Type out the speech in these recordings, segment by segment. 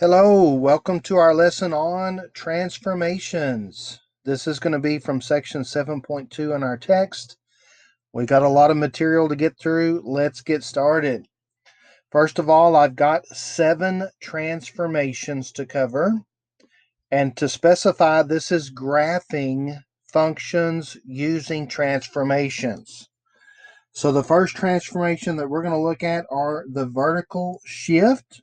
Hello, welcome to our lesson on transformations. This is going to be from section 7.2 in our text. We got a lot of material to get through. Let's get started. First of all, I've got 7 transformations to cover. And to specify, this is graphing functions using transformations. So the first transformation that we're going to look at are the vertical shift.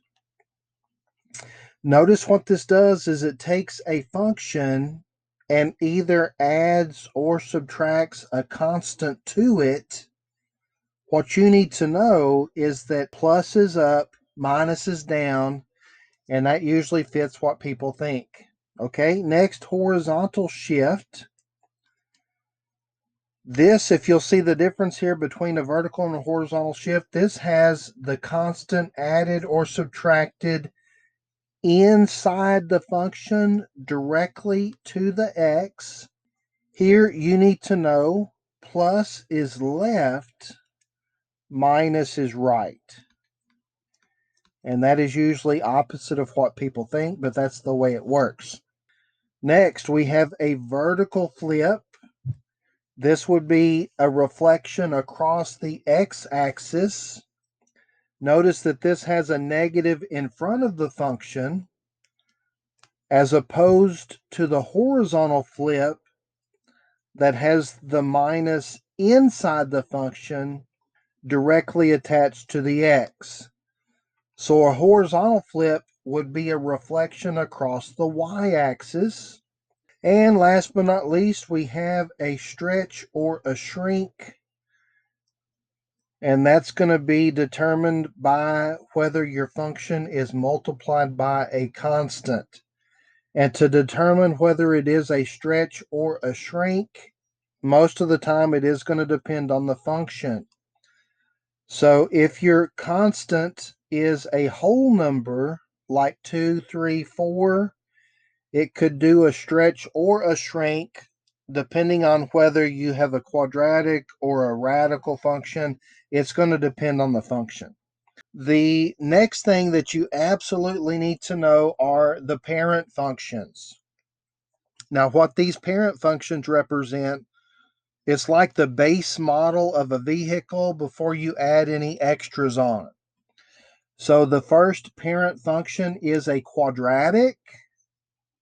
Notice what this does is it takes a function and either adds or subtracts a constant to it. What you need to know is that plus is up, minus is down, and that usually fits what people think. Okay, next, horizontal shift. This, if you'll see the difference here between a vertical and a horizontal shift, this has the constant added or subtracted inside the function directly to the x. Here you need to know plus is left, minus is right. And that is usually opposite of what people think, but that's the way it works. Next, we have a vertical flip. This would be a reflection across the x-axis. Notice that this has a negative in front of the function, as opposed to the horizontal flip that has the minus inside the function directly attached to the x. So a horizontal flip would be a reflection across the y-axis. And last but not least, we have a stretch or a shrink. And that's going to be determined by whether your function is multiplied by a constant. And to determine whether it is a stretch or a shrink, most of the time it is going to depend on the function. So if your constant is a whole number, like 2, 3, 4, it could do a stretch or a shrink, depending on whether you have a quadratic or a radical function. It's going to depend on the function. The next thing that you absolutely need to know are the parent functions. Now, what these parent functions represent, it's like the base model of a vehicle before you add any extras on it. So the first parent function is a quadratic.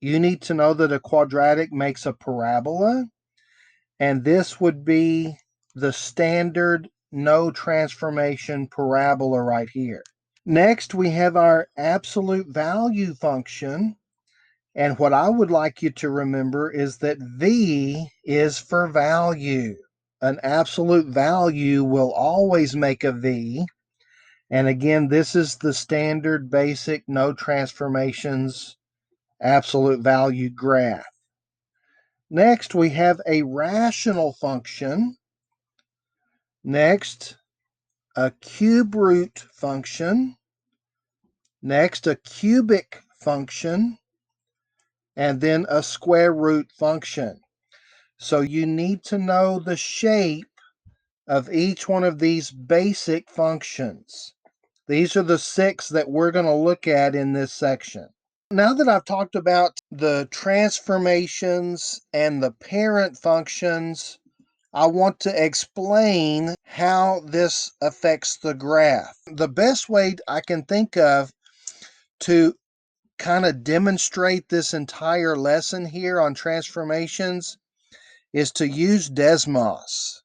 You need to know that a quadratic makes a parabola, and this would be the standard no transformation parabola right here. Next, we have our absolute value function. And what I would like you to remember is that V is for value. An absolute value will always make a V. And again, this is the standard basic no transformations absolute value graph. Next, we have a rational function. Next, a cube root function. Next, a cubic function. And then a square root function. So you need to know the shape of each one of these basic functions. These are the 6 that we're going to look at in this section. Now that I've talked about the transformations and the parent functions, I want to explain how this affects the graph. The best way I can think of to kind of demonstrate this entire lesson here on transformations is to use Desmos.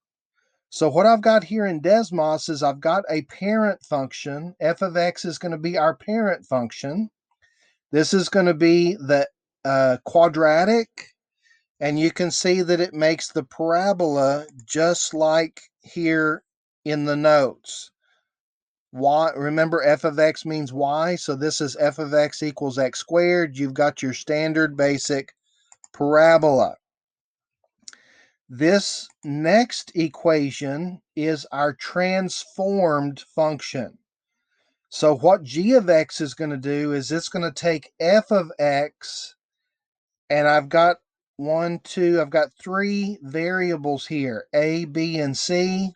So what I've got here in Desmos is I've got a parent function. F of x is going to be our parent function. This is going to be the quadratic, and you can see that it makes the parabola just like here in the notes. Y, remember f of x means y, so this is f of x equals x squared. You've got your standard basic parabola. This next equation is our transformed function. So what g of x is going to do is it's going to take f of x, and I've got 3 variables here, a, b, and c.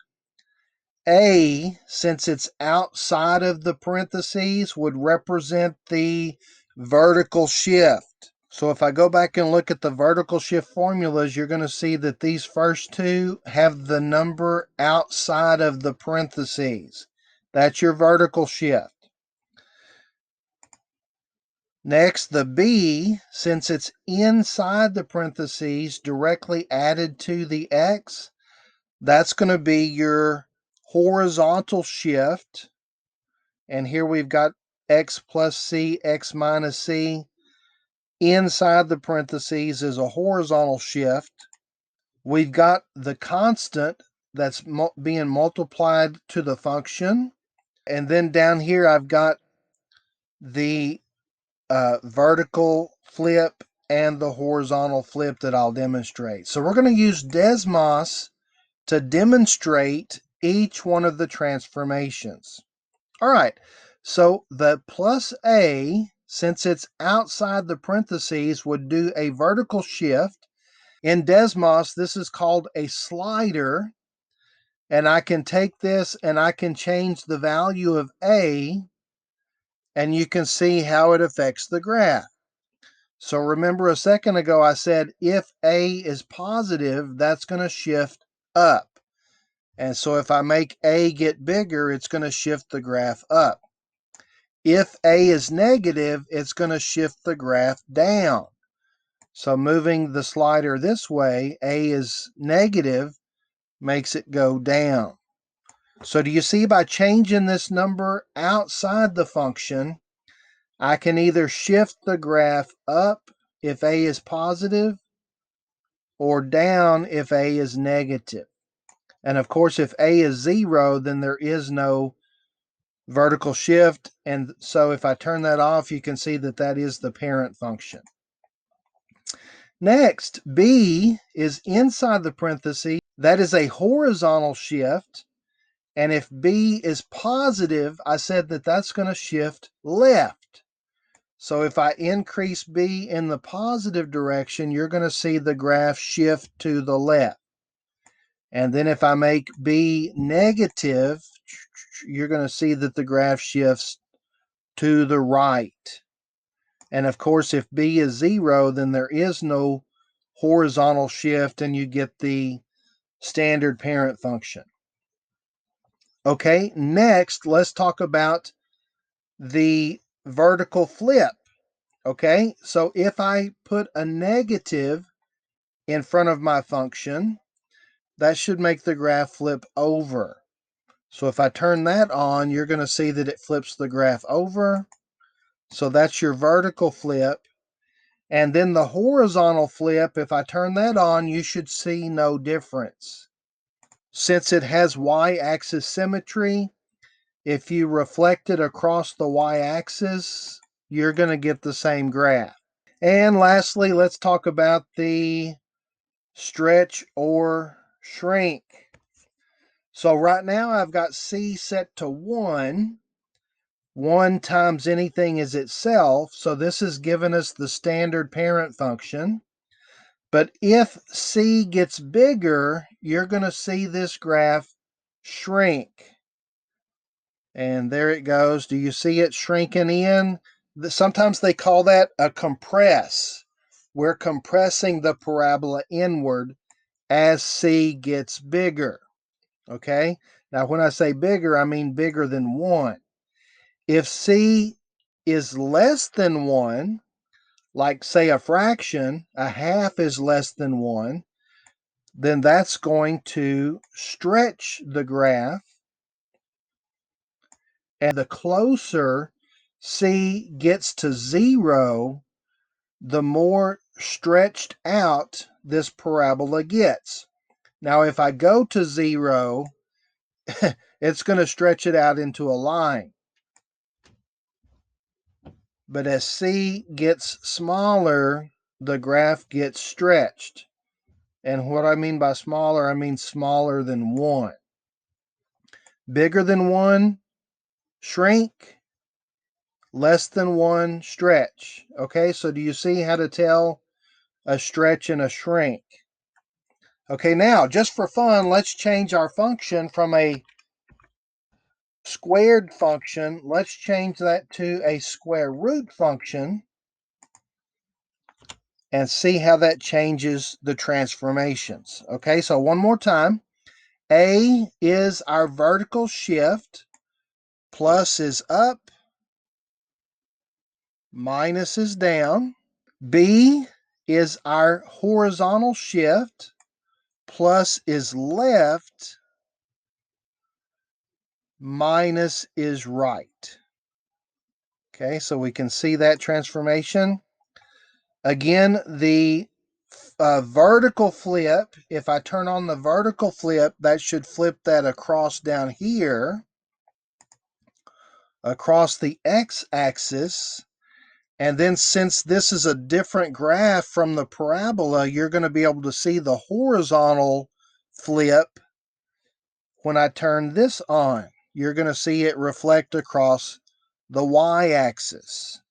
A, since it's outside of the parentheses, would represent the vertical shift. So if I go back and look at the vertical shift formulas, you're going to see that these first two have the number outside of the parentheses. That's your vertical shift. Next, the B, since it's inside the parentheses directly added to the X, that's going to be your horizontal shift. And here we've got X plus C, X minus C. Inside the parentheses is a horizontal shift. We've got the constant that's being multiplied to the function. And then down here, I've got the vertical flip and the horizontal flip that I'll demonstrate. So we're going to use Desmos to demonstrate each one of the transformations. All right, so the plus A, since it's outside the parentheses, would do a vertical shift. In Desmos, this is called a slider, and I can take this and I can change the value of A, and you can see how it affects the graph. So remember a second ago I said if A is positive, that's going to shift up. And so if I make A get bigger, it's going to shift the graph up. If A is negative, it's going to shift the graph down. So moving the slider this way, A is negative, makes it go down. So do you see, by changing this number outside the function, I can either shift the graph up if A is positive or down if A is negative. And of course, if A is 0, then there is no vertical shift. And so if I turn that off, you can see that that is the parent function. Next, B is inside the parentheses. That is a horizontal shift. And if B is positive, I said that that's going to shift left. So if I increase B in the positive direction, you're going to see the graph shift to the left. And then if I make B negative, you're going to see that the graph shifts to the right. And of course, if B is 0, then there is no horizontal shift and you get the standard parent function. Okay, next, let's talk about the vertical flip. Okay, so if I put a negative in front of my function, that should make the graph flip over. So if I turn that on, you're going to see that it flips the graph over. So that's your vertical flip. And then the horizontal flip, if I turn that on, you should see no difference. Since it has y-axis symmetry, if you reflect it across the y-axis, you're going to get the same graph. And lastly, let's talk about the stretch or shrink. So right now I've got C set to 1. 1 times anything is itself. So this is giving us the standard parent function. But if C gets bigger, you're going to see this graph shrink. And there it goes. Do you see it shrinking in? Sometimes they call that a compress. We're compressing the parabola inward as C gets bigger. Okay? Now, when I say bigger, I mean bigger than 1. If C is less than 1, like say a fraction, a half is less than 1, then that's going to stretch the graph. And the closer C gets to 0, the more stretched out this parabola gets. Now, if I go to 0, it's going to stretch it out into a line. But as C gets smaller, the graph gets stretched. And what I mean by smaller, I mean smaller than 1. Bigger than 1, shrink. Less than 1, stretch. Okay, so do you see how to tell a stretch and a shrink? Okay, now, just for fun, let's change our function from a squared function. Let's change that to a square root function. and see how that changes the transformations. Okay, so one more time. A is our vertical shift. Plus is up, minus is down. B is our horizontal shift. Plus is left, minus is right. Okay, so we can see that transformation. Again, the vertical flip, if I turn on the vertical flip, that should flip that across down here, across the x-axis. And then since this is a different graph from the parabola, you're going to be able to see the horizontal flip when I turn this on. You're going to see it reflect across the y-axis.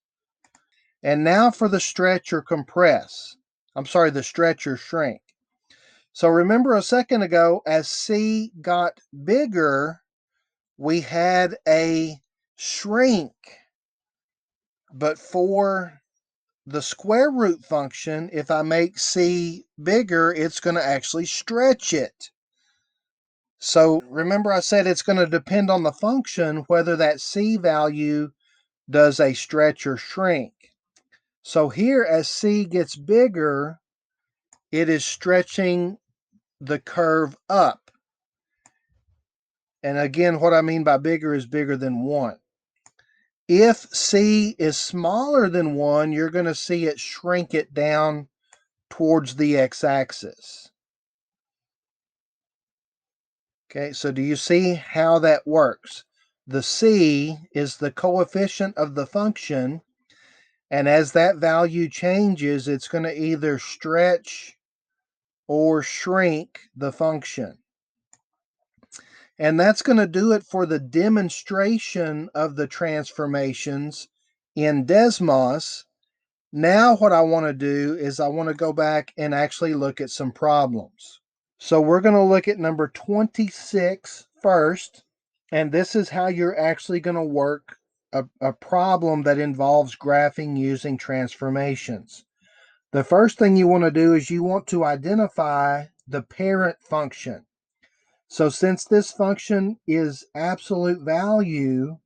And now for the stretch or compress. I'm sorry, the stretch or shrink. So remember a second ago, as C got bigger, we had a shrink. But for the square root function, if I make C bigger, it's going to actually stretch it. So remember I said it's going to depend on the function whether that C value does a stretch or shrink. So here, as C gets bigger, it is stretching the curve up. And again, what I mean by bigger is bigger than 1. If C is smaller than 1, you're going to see it shrink it down towards the x-axis. Okay, so do you see how that works? The C is the coefficient of the function, and as that value changes, it's going to either stretch or shrink the function. And that's going to do it for the demonstration of the transformations in Desmos. Now what I want to do is I want to go back and actually look at some problems. So we're going to look at number 26 first, and this is how you're actually going to work a problem that involves graphing using transformations. The first thing you want to do is you want to identify the parent function. So since this function is absolute value,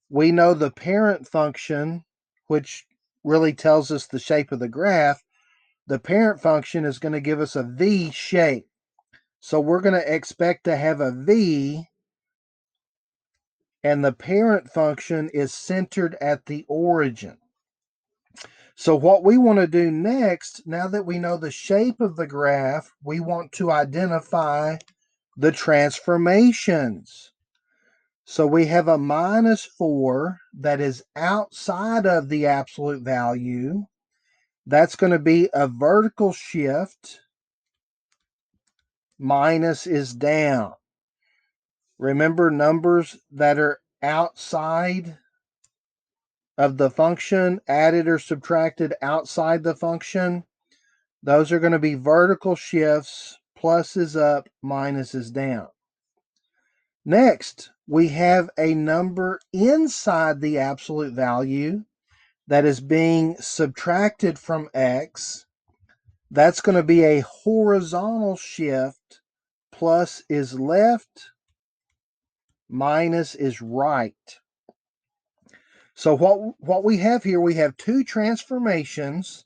we know the parent function, which really tells us the shape of the graph. The parent function is going to give us a V shape. So we're going to expect to have a V, and the parent function is centered at the origin. So what we want to do next, now that we know the shape of the graph, we want to identify the transformations. So we have a minus 4 that is outside of the absolute value. That's going to be a vertical shift. Minus is down. Remember, numbers that are outside of the function, added or subtracted outside the function, those are going to be vertical shifts. Plus is up, minus is down. Next, we have a number inside the absolute value that is being subtracted from x. That's going to be a horizontal shift. Plus is left, minus is right. So what we have here, we have two transformations,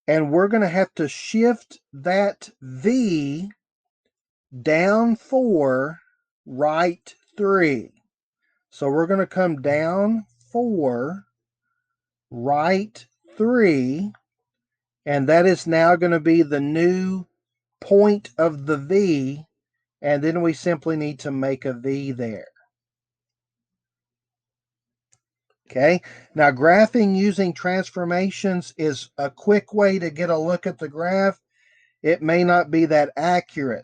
and we're going to have to shift that V down 4, right 3. So we're going to come down 4, right 3, and that is now going to be the new point of the V, and then we simply need to make a V there. Okay, now graphing using transformations is a quick way to get a look at the graph. It may not be that accurate,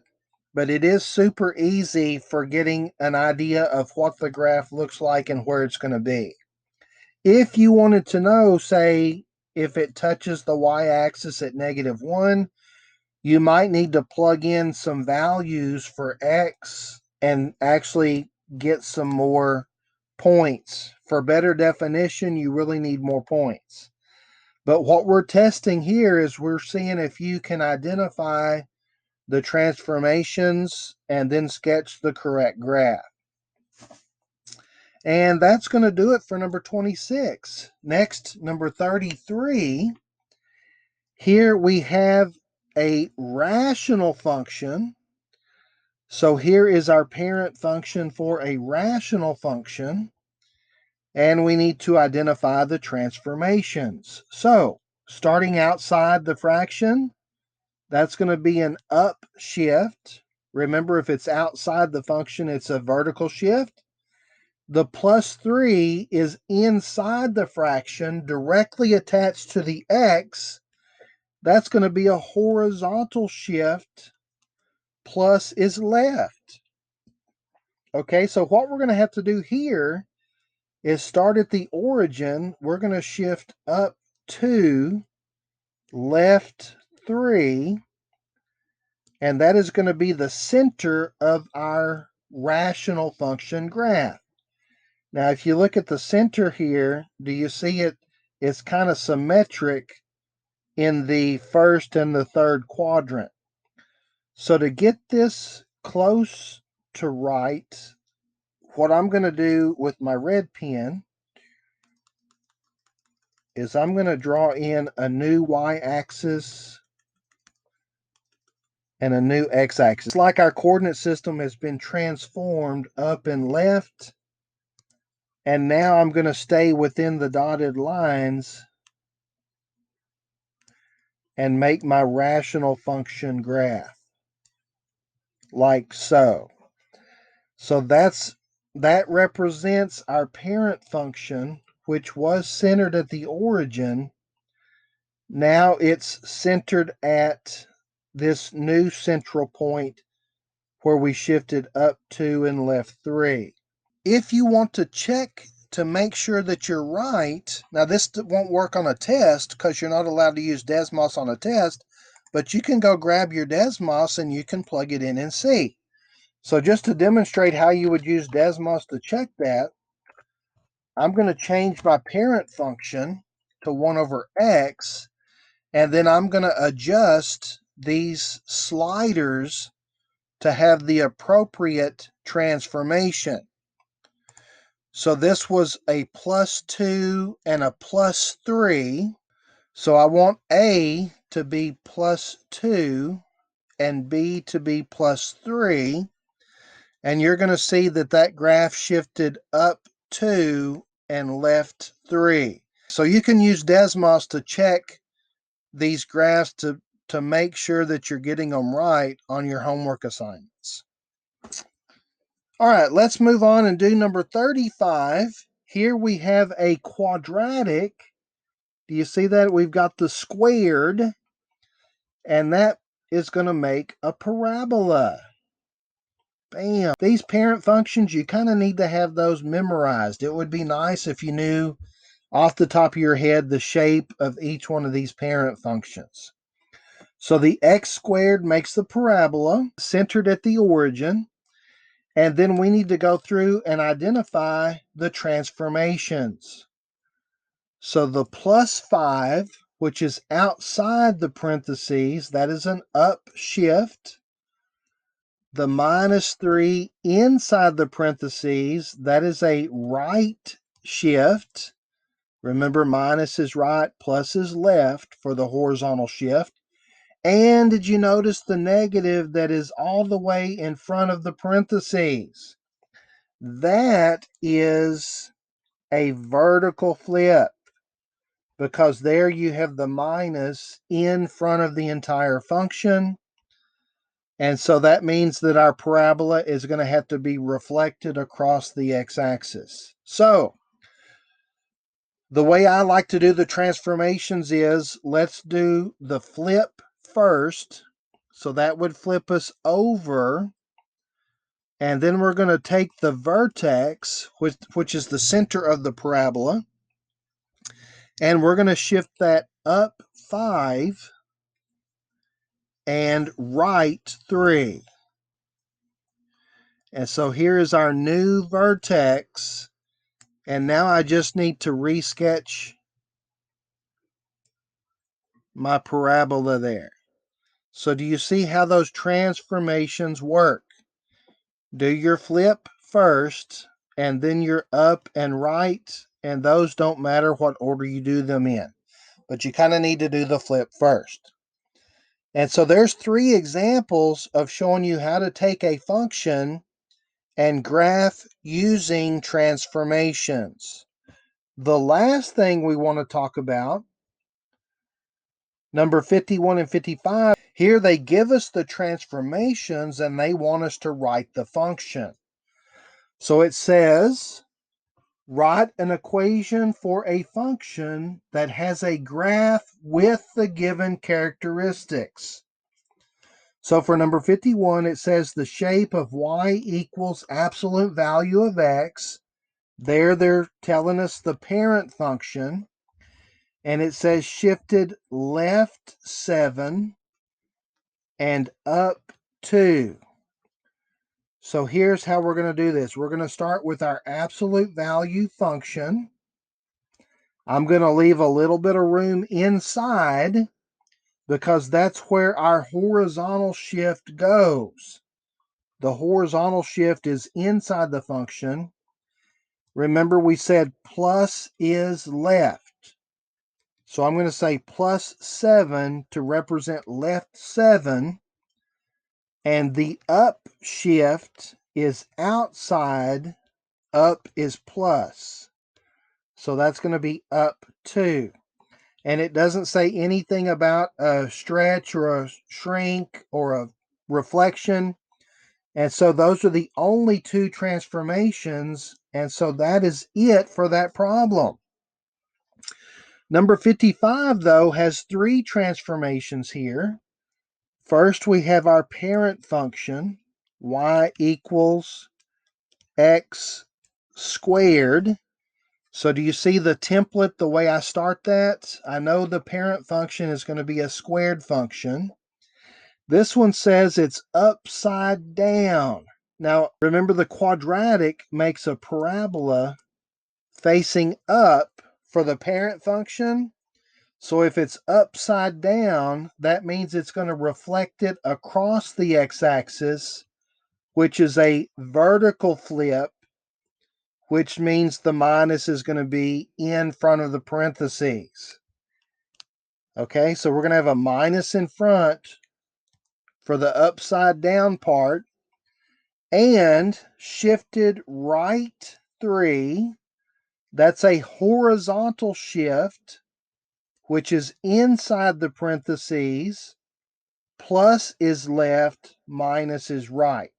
but it is super easy for getting an idea of what the graph looks like and where it's going to be. If you wanted to know, say, if it touches the y-axis at -1, you might need to plug in some values for x and actually get some more points. For better definition, you really need more points. But what we're testing here is we're seeing if you can identify the transformations and then sketch the correct graph. And that's going to do it for number 26. Next, number 33. Here we have a rational function. So here is our parent function for a rational function. And we need to identify the transformations. So starting outside the fraction, that's going to be an up shift. Remember, if it's outside the function, it's a vertical shift. The plus 3 is inside the fraction, directly attached to the x. That's going to be a horizontal shift. Plus is left. Okay, so what we're going to have to do here is start at the origin. We're going to shift up 2, left 3, and that is going to be the center of our rational function graph. Now, if you look at the center here, do you see it? It's kind of symmetric in the first and the third quadrant. So to get this close to right, what I'm going to do with my red pen is I'm going to draw in a new y-axis and a new x-axis. It's like our coordinate system has been transformed up and left. And now I'm going to stay within the dotted lines and make my rational function graph, like so. So that represents our parent function, which was centered at the origin. Now it's centered at this new central point where we shifted up 2 and left 3. If you want to check to make sure that you're right, now this won't work on a test because you're not allowed to use Desmos on a test, but you can go grab your Desmos and you can plug it in and see. So just to demonstrate how you would use Desmos to check that, I'm going to change my parent function to 1 over x, and then I'm going to adjust these sliders to have the appropriate transformation. So this was a plus 2 and a plus 3. So I want A to be plus 2 and B to be plus 3. And you're going to see that that graph shifted up 2 and left 3. So you can use Desmos to check these graphs to make sure that you're getting them right on your homework assignments. All right, let's move on and do number 35. Here we have a quadratic. Do you see that? We've got the squared, and that is going to make a parabola. Bam. These parent functions, you kind of need to have those memorized. It would be nice if you knew off the top of your head the shape of each one of these parent functions. So the x squared makes the parabola centered at the origin. And then we need to go through and identify the transformations. So the plus 5, which is outside the parentheses, that is an up shift. The minus 3 inside the parentheses, that is a right shift. Remember, minus is right, plus is left for the horizontal shift. And did you notice the negative that is all the way in front of the parentheses? That is a vertical flip because there you have the minus in front of the entire function. And so that means that our parabola is going to have to be reflected across the x-axis. So the way I like to do the transformations is let's do the flip first. So that would flip us over. And then we're going to take the vertex, which is the center of the parabola, and we're going to shift that up 5 and right 3. And so here is our new vertex. And now I just need to resketch my parabola there. So do you see how those transformations work? Do your flip first, and then your up and right, and those don't matter what order you do them in. But you kind of need to do the flip first. And so there's 3 examples of showing you how to take a function and graph using transformations. The last thing we want to talk about, number 51 and 55, here they give us the transformations and they want us to write the function. So it says, write an equation for a function that has a graph with the given characteristics. So for number 51, it says the shape of y equals absolute value of x. There they're telling us the parent function. And it says shifted left 7 and up 2. So here's how we're going to do this. We're going to start with our absolute value function. I'm going to leave a little bit of room inside because that's where our horizontal shift goes. The horizontal shift is inside the function. Remember, we said plus is left. So I'm going to say plus 7 to represent left 7. And the up shift is outside, up is plus. So that's going to be up 2. And it doesn't say anything about a stretch or a shrink or a reflection. And so those are the only 2 transformations. And so that is it for that problem. Number 55, though, has 3 transformations here. First, we have our parent function, y equals x squared. So do you see the template, the way I start that? I know the parent function is going to be a squared function. This one says it's upside down. Now, remember the quadratic makes a parabola facing up for the parent function. So if it's upside down, that means it's going to reflect it across the x-axis, which is a vertical flip, which means the minus is going to be in front of the parentheses. Okay, so we're going to have a minus in front for the upside down part, and shifted right 3, that's a horizontal shift, which is inside the parentheses. Plus is left, minus is right.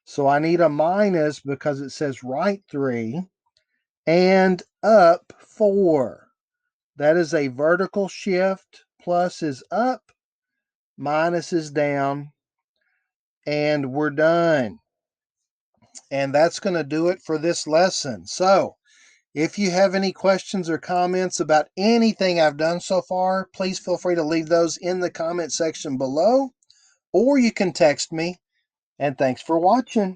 So I need a minus because it says right 3, and up 4. That is a vertical shift. Plus is up, minus is down, and we're done. And that's going to do it for this lesson. So if you have any questions or comments about anything I've done so far, please feel free to leave those in the comment section below, or you can text me. And thanks for watching.